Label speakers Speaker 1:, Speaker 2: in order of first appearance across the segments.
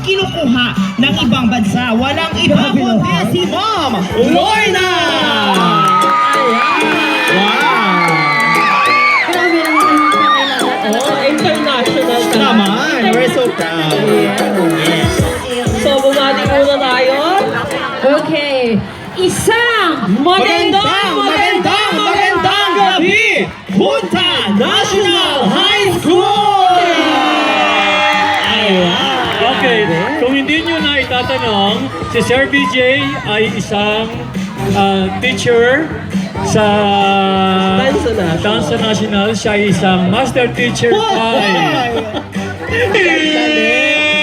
Speaker 1: kinukuha ng ibang bansa. Walang iba kundi si Ma'am Lorna! Wow!
Speaker 2: Grabe naman yung kakilala.
Speaker 3: Oh, international ka.
Speaker 1: Naman, we're so proud. Yes.
Speaker 3: So, bumati muna tayo.
Speaker 2: Okay. Isang magandang
Speaker 1: gabi! Punta National High School!
Speaker 4: Okay, kung hindi nyo na itatanong, si Sir BJ ay isang teacher sa Dansa National. Siya ay isang master teacher ay...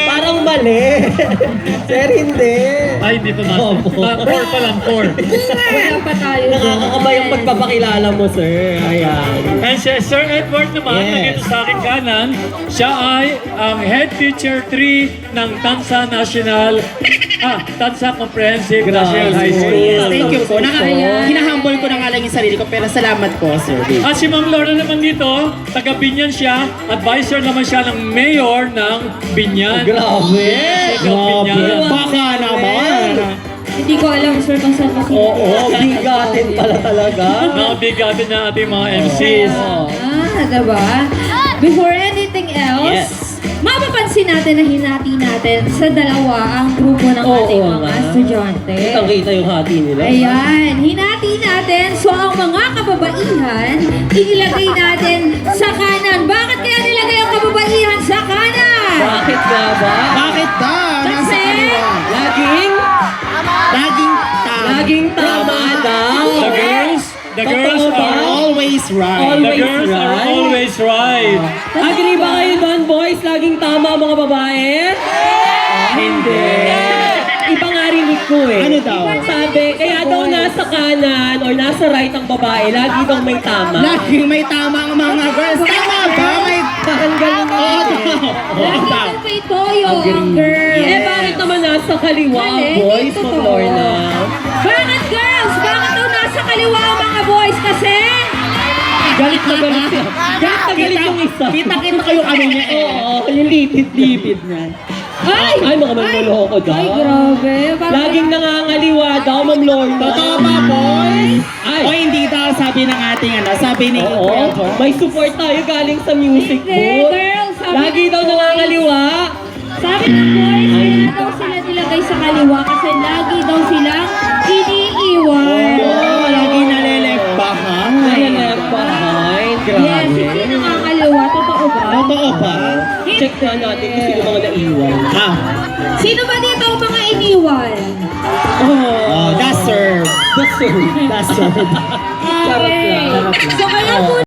Speaker 3: Parang mali. Sir, hindi.
Speaker 4: Ay, hindi pa master. 4 pa lang, 4.
Speaker 2: wala pa tayo.
Speaker 3: Nakakakabay ang pagpapakilala mo, sir. Ayan.
Speaker 4: And si Sir Edward naman, nandito sa aking kanan, siya ay ang head teacher 3 ng Tansa National, Tansa Comprehensive National High School.
Speaker 1: Yes, thank you po.
Speaker 2: Ayan.
Speaker 1: Hinahumble ko na nga lang yung sarili ko, pero salamat po, sir.
Speaker 4: At si Ma'am Lorna naman dito, taga Binyan siya, advisor naman siya ng mayor ng Binyan.
Speaker 3: Grabe.
Speaker 4: Binyan.
Speaker 1: Baka naman.
Speaker 2: Hindi ko alam, sir, kung saan kasi.
Speaker 3: Oo, bigatin pala talaga.
Speaker 4: Nakabigatin na ating mga MCs.
Speaker 2: Diba? Before anything else,
Speaker 1: Yes.
Speaker 2: mapapansin natin na hinati natin sa dalawa ang grupo ng ating
Speaker 3: Oo
Speaker 2: mga
Speaker 3: nga.
Speaker 2: estudyante.
Speaker 3: Kitang-kita yung hati nila.
Speaker 2: Ayan, hinati natin. So, ang mga kababaihan, ilagay natin sa kanan. Bakit kaya nilagay ang kababaihan sa kanan?
Speaker 3: Bakit nga ba?
Speaker 1: Bakit ba? Nasa
Speaker 2: Kasi-
Speaker 1: kaliwa.
Speaker 3: Laging tama daw.
Speaker 4: The girls
Speaker 3: Totoo ba?
Speaker 4: are
Speaker 1: Always right.
Speaker 4: the girls are always right.
Speaker 3: Agree ba kayo doon, boys? Laging tama mga babae? Hindi. Iba nga rinig ko eh.
Speaker 1: Ano daw?
Speaker 3: Sabi, kaya daw nasa kanan or nasa right ang babae, lagi daw may tama.
Speaker 1: Laging may tama ang mga girls. Tama ba? May
Speaker 3: Parang ganun
Speaker 1: Oo,
Speaker 2: Lagi
Speaker 1: tama.
Speaker 2: daw may toyo ang girl.
Speaker 3: Eh, bakit naman nasa kaliwa ang
Speaker 2: Mali,
Speaker 3: boys,
Speaker 2: hindi
Speaker 3: Ma'am
Speaker 2: totoo.
Speaker 3: Lorna?
Speaker 2: Bakit girls? Bakit daw nasa kaliwa ang mga boys? Kasi...
Speaker 3: Galit na galit siya. Galit na galit yung isa.
Speaker 1: Kita kayo kami niya eh.
Speaker 3: Oo, yung lipid-lipid na.
Speaker 2: Ay!
Speaker 3: Ay, mga manloloko daw.
Speaker 2: Ay, grabe. Parang-
Speaker 3: Laging nangangaliwa daw, Ma'am Lorna.
Speaker 1: Totoo ba, boys?
Speaker 3: Ay.
Speaker 1: O hindi daw, sabi ng ating sabi ni
Speaker 3: Oo, may support tayo galing sa music
Speaker 2: Hindi,
Speaker 3: booth.
Speaker 2: girls.
Speaker 3: Lagi daw nangangaliwa.
Speaker 2: Sabi ng boys, kaya daw sila nilagay sa kaliwa kasi lagi daw silang iniiwan.
Speaker 1: Oo, lagi naleleft behind.
Speaker 3: Ay, left behind.
Speaker 2: Yes,
Speaker 3: Grabe.
Speaker 2: hindi nakakaliwa. Totoo ba?
Speaker 1: Totoo ba?
Speaker 3: Check na natin kung sino mga naiwan.
Speaker 2: Sino ba dito ang mga iniwan?
Speaker 1: Oh, that's served.
Speaker 3: That's so.
Speaker 1: That's served.
Speaker 3: Charot lang.
Speaker 2: So kaya po